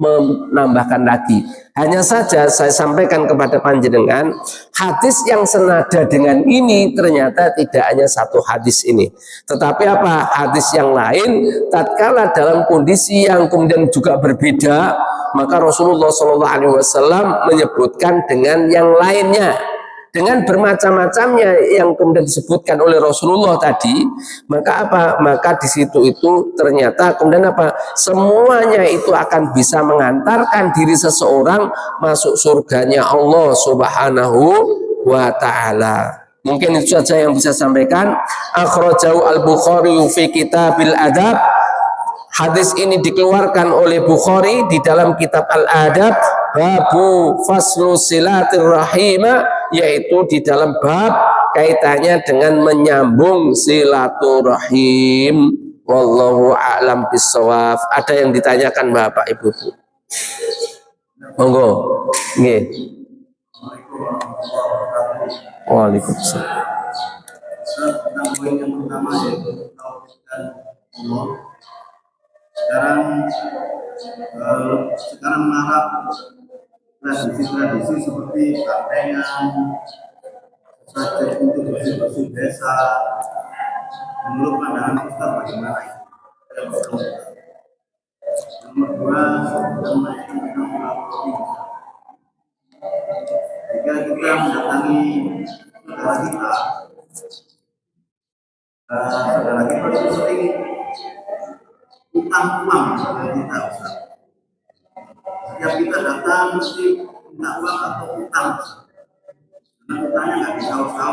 menambahkan lagi. Hanya saja saya sampaikan kepada panjenengan, hadis yang senada dengan ini ternyata tidak hanya satu hadis ini, tetapi apa? Hadis yang lain tatkala dalam kondisi yang kemudian juga berbeda, maka Rasulullah SAW menyebutkan dengan yang lainnya, dengan bermacam-macamnya yang kemudian disebutkan oleh Rasulullah tadi. Maka apa? Maka di situ itu ternyata kemudian apa? Semuanya itu akan bisa mengantarkan diri seseorang masuk surganya Allah Subhanahu wa taala. Mungkin itu saja yang bisa saya sampaikan. Akhrajahu al-Bukhari fi Kitabil Adab. Hadis ini dikeluarkan oleh Bukhari di dalam kitab Al-Adab, babu faslu silaturrahim, yaitu di dalam bab kaitannya dengan menyambung silaturahim. Wallahu a'lam bishawab. Ada yang ditanyakan Bapak Ibu? Monggo. Nggih. Waalaikumsalam. Yang pertama yaitu sekarang mengarah tradisi-tradisi seperti katengan, saja untuk bersih-bersih desa. Menurut pandangan Ustaz bagaimana? Nomor 2, jika kita mendatangi saudara kita, saudara kita itu sering utang uang kepada kita, Ustaz. Setiap kita datang mesti minta uang atau utang, karena utangnya nggak bisa usah.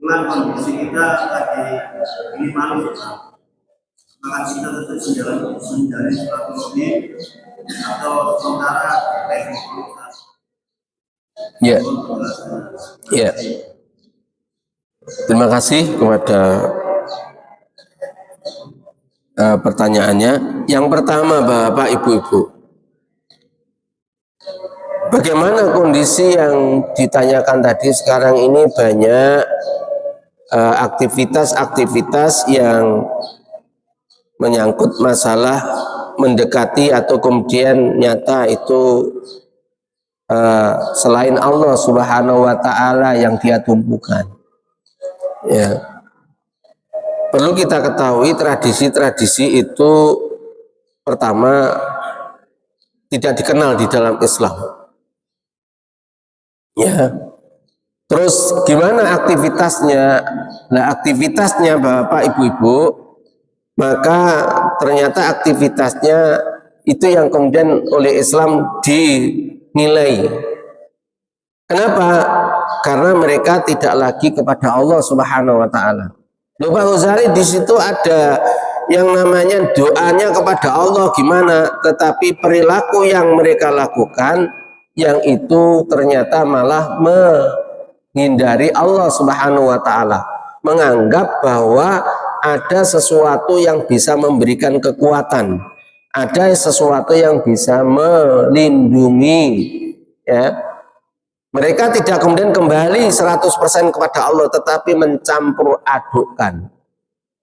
Kebetulan kondisi kita lagi ini malu, maka kita tetap menjalani silaturahmi atau sementara teknik. Ya, ya. Terima kasih kepada pertanyaannya. Yang pertama, Bapak Ibu-ibu, bagaimana kondisi yang ditanyakan tadi? Sekarang ini banyak aktivitas-aktivitas yang menyangkut masalah mendekati atau kemudian nyata itu selain Allah Subhanahu wa Ta'ala yang dia tumpukan. Ya. Perlu kita ketahui tradisi-tradisi itu pertama tidak dikenal di dalam Islam. Ya. Terus gimana aktivitasnya? Nah, aktivitasnya Bapak Ibu-ibu, maka ternyata aktivitasnya itu yang kemudian oleh Islam dinilai. Kenapa? Karena mereka tidak lagi kepada Allah Subhanahu wa Ta'ala. Pak Ghazali di situ ada yang namanya doanya kepada Allah gimana, tetapi perilaku yang mereka lakukan yang itu ternyata malah menghindari Allah Subhanahu wa Ta'ala, menganggap bahwa ada sesuatu yang bisa memberikan kekuatan, ada sesuatu yang bisa melindungi, ya. Mereka tidak kemudian kembali 100% kepada Allah, tetapi mencampur adukkan.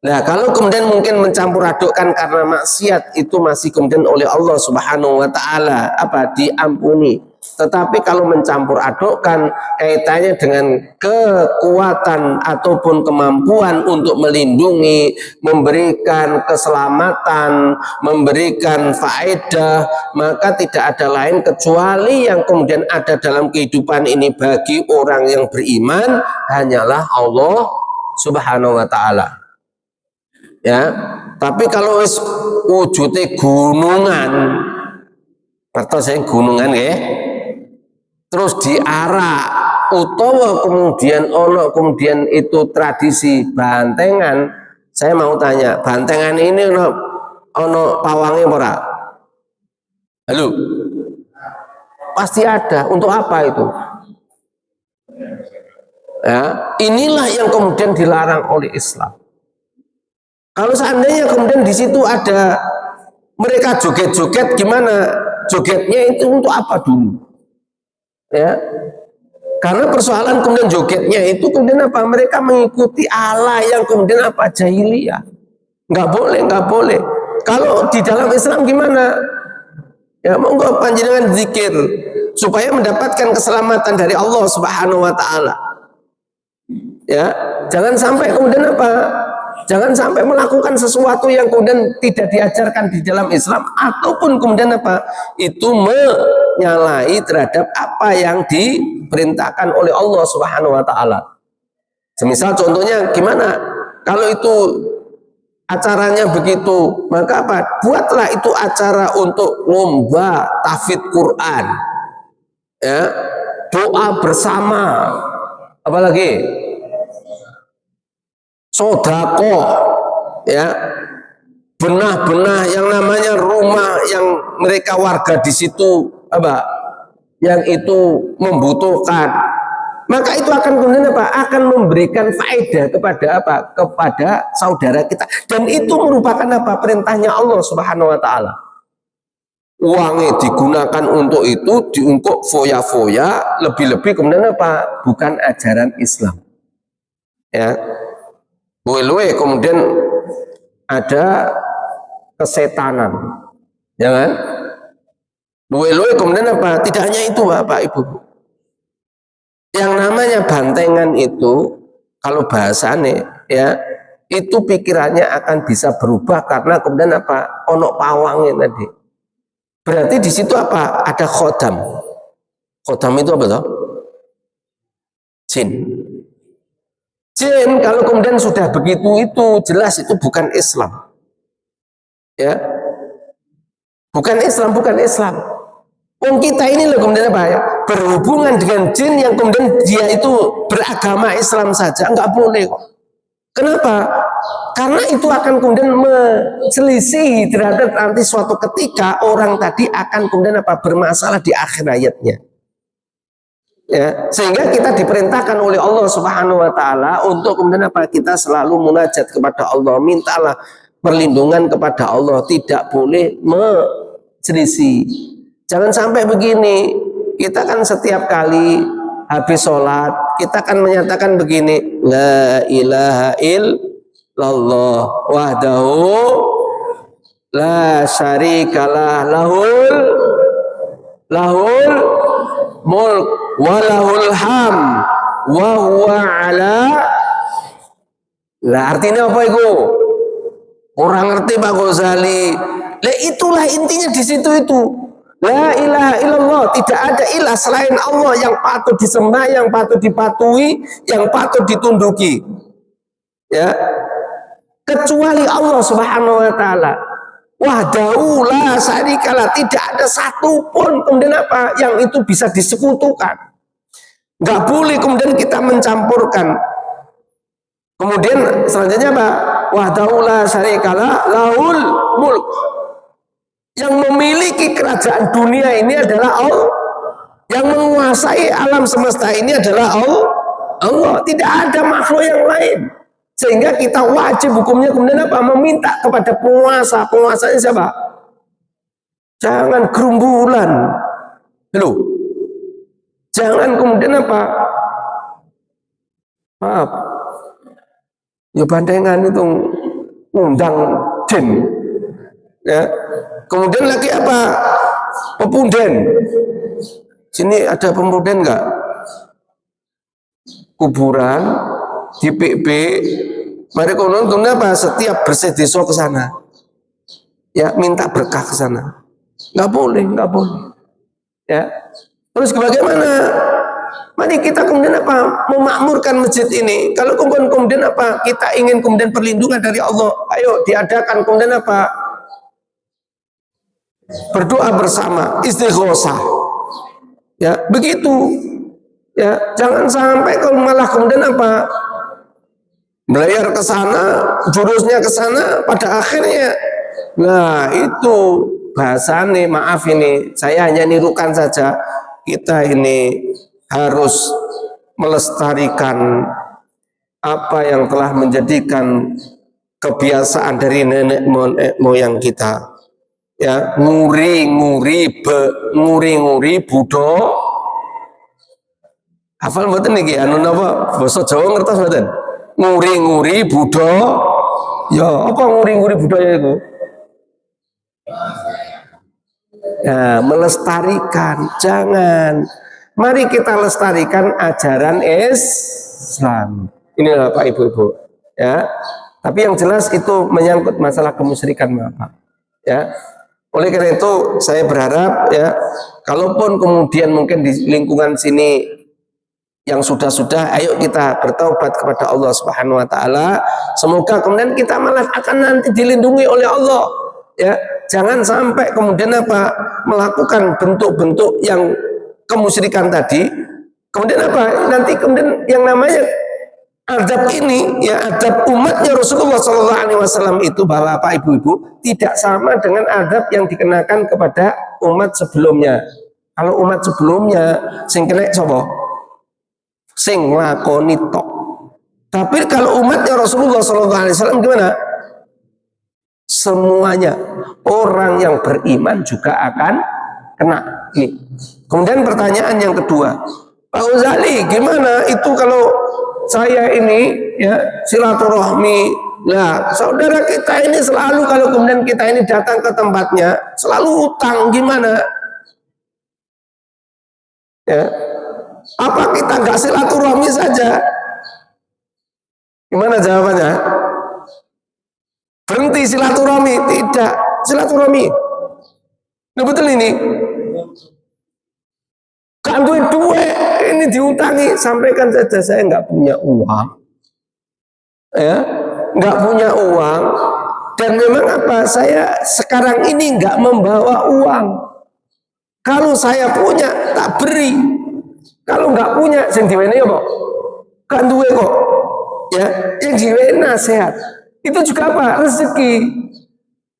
Nah, kalau kemudian mungkin mencampur adukkan karena maksiat itu masih kemudian oleh Allah Subhanahu wa Ta'ala diampuni. Tetapi kalau mencampur adukkan kaitannya dengan kekuatan ataupun kemampuan untuk melindungi, memberikan keselamatan, memberikan faedah, maka tidak ada lain kecuali yang kemudian ada dalam kehidupan ini bagi orang yang beriman hanyalah Allah Subhanahu wa Ta'ala. Ya, tapi kalau wujudnya gunungan, atau saya gunungan ya, terus diarak utawa kemudian itu tradisi bantengan. Saya mau tanya, bantengan ini ono pawangnya ora? Halo, pasti ada. Untuk apa itu? Ya, inilah yang kemudian dilarang oleh Islam. Kalau seandainya kemudian di situ ada mereka joget-joget, gimana? Jogetnya itu untuk apa dulu? Ya, karena persoalan kemudian jogetnya itu kemudian apa? Mereka mengikuti Allah yang kemudian apa? Jahiliyah. Nggak boleh. Kalau di dalam Islam gimana? Ya, monggo panjenengan zikir supaya mendapatkan keselamatan dari Allah Subhanahu wa Ta'ala. Ya, jangan sampai kemudian apa? Jangan sampai melakukan sesuatu yang kemudian tidak diajarkan di dalam Islam, ataupun kemudian apa? Itu menyalahi terhadap apa yang diperintahkan oleh Allah Subhanahu wa Ta'ala. Semisal contohnya gimana? Kalau itu acaranya begitu, maka apa? Buatlah itu acara untuk lomba tahfidz Quran. Ya, doa bersama. Apalagi? Sodako, ya, benah-benah yang namanya rumah yang mereka warga di situ apa, yang itu membutuhkan, maka itu akan kemudian apa? Akan memberikan faedah kepada apa? Kepada saudara kita, dan itu merupakan apa? Perintahnya Allah Subhanahu wa Ta'ala. Uangnya digunakan untuk itu, diungkuk foya-foya, lebih-lebih kemudian apa? Bukan ajaran Islam. Ya. Luwe-luwe kemudian ada kesetanan, jangan luwe-luwe kemudian apa? Tidak hanya itu Bapak Ibu, yang namanya bantengan itu kalau bahasanya ya itu pikirannya akan bisa berubah karena kemudian apa? Onok pawangnya tadi. Berarti di situ apa? Ada khodam. Khodam itu apa toh? Jin. Jin kalau kemudian sudah begitu itu jelas itu bukan Islam. Ya. Bukan Islam, bukan Islam. Kita ini loh kemudian apa ya? Berhubungan dengan jin yang kemudian dia itu beragama Islam saja, enggak boleh kok. Kenapa? Karena itu akan kemudian menyelisih terhadap nanti suatu ketika orang tadi akan kemudian apa? Bermasalah di akhir hayatnya. Ya, sehingga kita diperintahkan oleh Allah Subhanahu wa taala untuk kemudian apa? Kita selalu munajat kepada Allah, mintalah perlindungan kepada Allah, tidak boleh menyelisih. Jangan sampai begini, kita kan setiap kali habis sholat, kita kan menyatakan begini, la ilaha illallah wahdahu la syarikalah lahul mulk walahul ham wa huwa ala. Lah artinya apa itu? Orang ngerti Pak Ghazali. Lah itulah intinya di situ itu. La ilaha illallah, tidak ada ilah selain Allah yang patut disembah, yang patut dipatuhi, yang patut ditunduki. Ya. Kecuali Allah Subhanahu wa taala. Wahdahu la syarikalah, tidak ada satupun kemudian apa yang itu bisa disekutukan. Enggak boleh kemudian kita mencampurkan. Kemudian selanjutnya apa? Wahdahu la syarikalah lahul mulk. Yang memiliki kerajaan dunia ini adalah Allah. Yang menguasai alam semesta ini adalah Allah. Tidak ada makhluk yang lain. Sehingga kita wajib hukumnya kemudian apa? Meminta kepada penguasa. Penguasanya siapa? Jangan gerumbulan. Loh. Jangan kemudian apa? Maaf. Ya bandengan itu undang jin. Ya. Kemudian lagi apa? Pepunden. Sini ada pepunden enggak? Kuburan di PB. Mari konon apa? Setiap bersedesah ke sana. Ya, minta berkah ke sana. Enggak boleh, enggak boleh. Ya. Terus bagaimana? Mari kita kemudian apa? Memakmurkan masjid ini. Kalau kemudian apa? Kita ingin kemudian perlindungan dari Allah. Ayo diadakan kemudian apa? Berdoa bersama, istighosah. Ya, begitu. Ya, jangan sampai kalau malah kemudian apa? Belayar ke sana, jurusnya ke sana, pada akhirnya nah itu bahasane, maaf ini, saya hanya nirukan saja. Kita ini harus melestarikan apa yang telah menjadikan kebiasaan dari nenek moyang kita. Ya, nguri Buddha. Hafal mboten niki anu napa basa Jawa ngertos mboten? Nguri Buddha. Ya, apa nguri budaya itu? Ya, melestarikan, jangan. Mari kita lestarikan ajaran Islam. Inilah Pak Ibu-ibu, ya. Tapi yang jelas itu menyangkut masalah kemusyrikan, Bapak. Ya. Oleh karena itu saya berharap ya, kalaupun kemudian mungkin di lingkungan sini yang sudah-sudah, ayo kita bertaubat kepada Allah Subhanahu wa taala. Semoga kemudian kita malah akan nanti dilindungi oleh Allah. Ya, jangan sampai kemudian apa? Melakukan bentuk-bentuk yang kemusyrikan tadi. Kemudian apa? Nanti kemudian yang namanya adab ini, ya adab umatnya Rasulullah SAW itu, Bapak Ibu-ibu, tidak sama dengan adab yang dikenakan kepada umat sebelumnya. Kalau umat sebelumnya sing kena sapa? Sing lakoni tok. Tapi kalau umatnya Rasulullah SAW gimana? Semuanya. Orang yang beriman juga akan kena. Ini. Kemudian pertanyaan yang kedua, Pak Ghazali, gimana itu kalau saya ini ya silaturahmi. Nah, saudara kita ini selalu kalau kemudian kita ini datang ke tempatnya selalu utang, gimana? Ya. Apa kita nggak silaturahmi saja? Gimana jawabannya? Berhenti silaturahmi? Tidak, silaturahmi. Nah, betul ini. gak duit, ini diutangi, sampaikan saja saya nggak punya uang, ya, nggak punya uang, dan memang apa, saya sekarang ini nggak membawa uang. Kalau saya punya tak beri, kalau nggak punya sing diwene apa? Gak duwe kok, ya, yang diwene nasihat. Itu juga apa? Rezeki.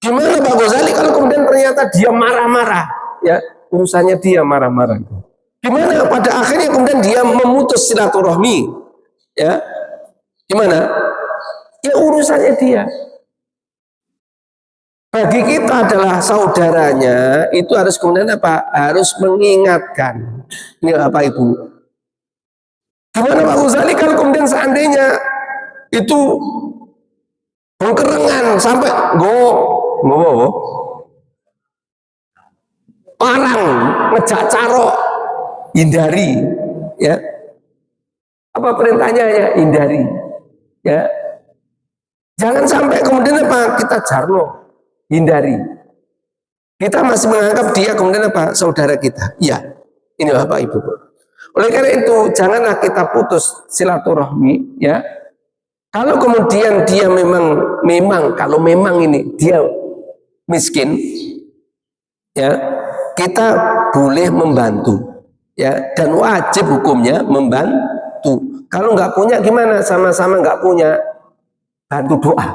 Gimana Pak Ghazali kalau kemudian ternyata dia marah-marah, ya, urusannya dia marah-marah. Gimana pada akhirnya kemudian dia memutus silaturahmi, ya, gimana? Ya urusannya dia. Bagi kita adalah saudaranya, itu harus kemudian apa? Harus mengingatkan. Ini apa Ibu? Gimana Pak Ghazali kalau kemudian seandainya itu pengkerengan sampai parang, ngejak carok, hindari, ya. Apa perintahnya ya? Hindari, ya. Jangan sampai kemudian apa? Kita jarno, hindari. Kita masih menganggap dia kemudian apa? Saudara kita. Iya, ini Bapak Ibu. Oleh karena itu, janganlah kita putus silaturahmi, ya. Kalau kemudian dia kalau memang ini dia miskin, ya, kita boleh membantu, ya, dan wajib hukumnya membantu. Kalau nggak punya gimana? Sama-sama nggak punya, bantu doa.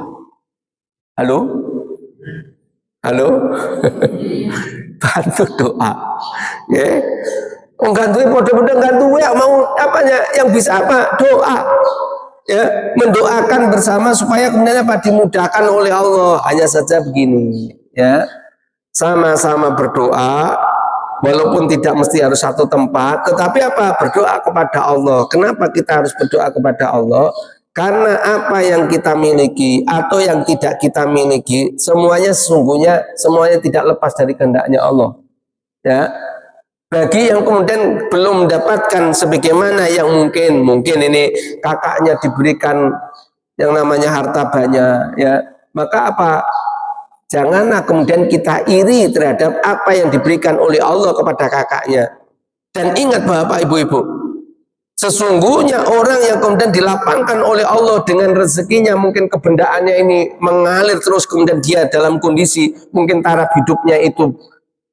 Halo, bantu doa, ya. Gantu podo-podo gantu ya, mau apanya yang bisa apa? Doa, ya, mendoakan bersama supaya kemudian apa? Dimudahkan oleh Allah. Hanya saja begini, ya, sama-sama berdoa walaupun tidak mesti harus satu tempat, tetapi apa? Berdoa kepada Allah. Kenapa kita harus berdoa kepada Allah? Karena apa yang kita miliki atau yang tidak kita miliki, semuanya sesungguhnya semuanya tidak lepas dari kehendaknya Allah, ya. Bagi yang kemudian belum mendapatkan sebagaimana yang mungkin ini kakaknya diberikan yang namanya harta banyak, ya, maka apa? Janganlah kemudian kita iri terhadap apa yang diberikan oleh Allah kepada kakaknya. Dan ingat Bapak Ibu-ibu, sesungguhnya orang yang kemudian dilapangkan oleh Allah dengan rezekinya, mungkin kebendaannya ini mengalir terus, kemudian dia dalam kondisi mungkin taraf hidupnya itu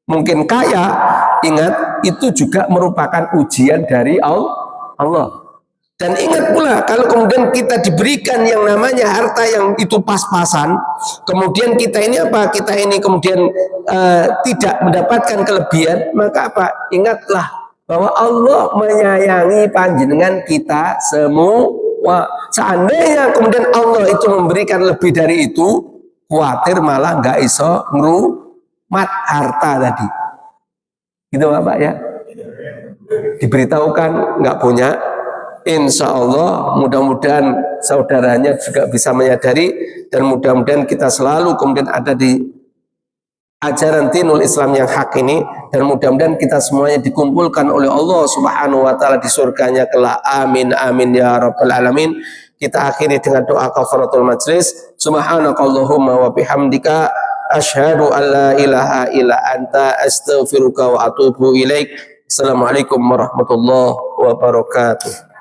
mungkin kaya, ingat itu juga merupakan ujian dari Allah. Dan ingat pula kalau kemudian kita diberikan yang namanya harta yang itu pas-pasan, kemudian kita ini apa? Kita ini kemudian tidak mendapatkan kelebihan, maka apa? Ingatlah bahwa Allah menyayangi panjenengan kita semua. Seandainya kemudian Allah itu memberikan lebih dari itu, khawatir malah nggak iso ngrumat harta tadi. Gitu Bapak ya. Diberitahukan nggak punya, insya Allah mudah-mudahan saudaranya juga bisa menyadari, dan mudah-mudahan kita selalu kemudian ada di ajaran dinul Islam yang hak ini, dan mudah-mudahan kita semuanya dikumpulkan oleh Allah Subhanahu wa taala di surganya kelak. Amin amin ya rabbal alamin. Kita akhiri dengan doa kafaratul majlis. Subhanakallahumma wa bihamdika asyhadu an la ilaha illa anta astaghfiruka wa atubu ilaik. Assalamualaikum warahmatullahi wabarakatuh.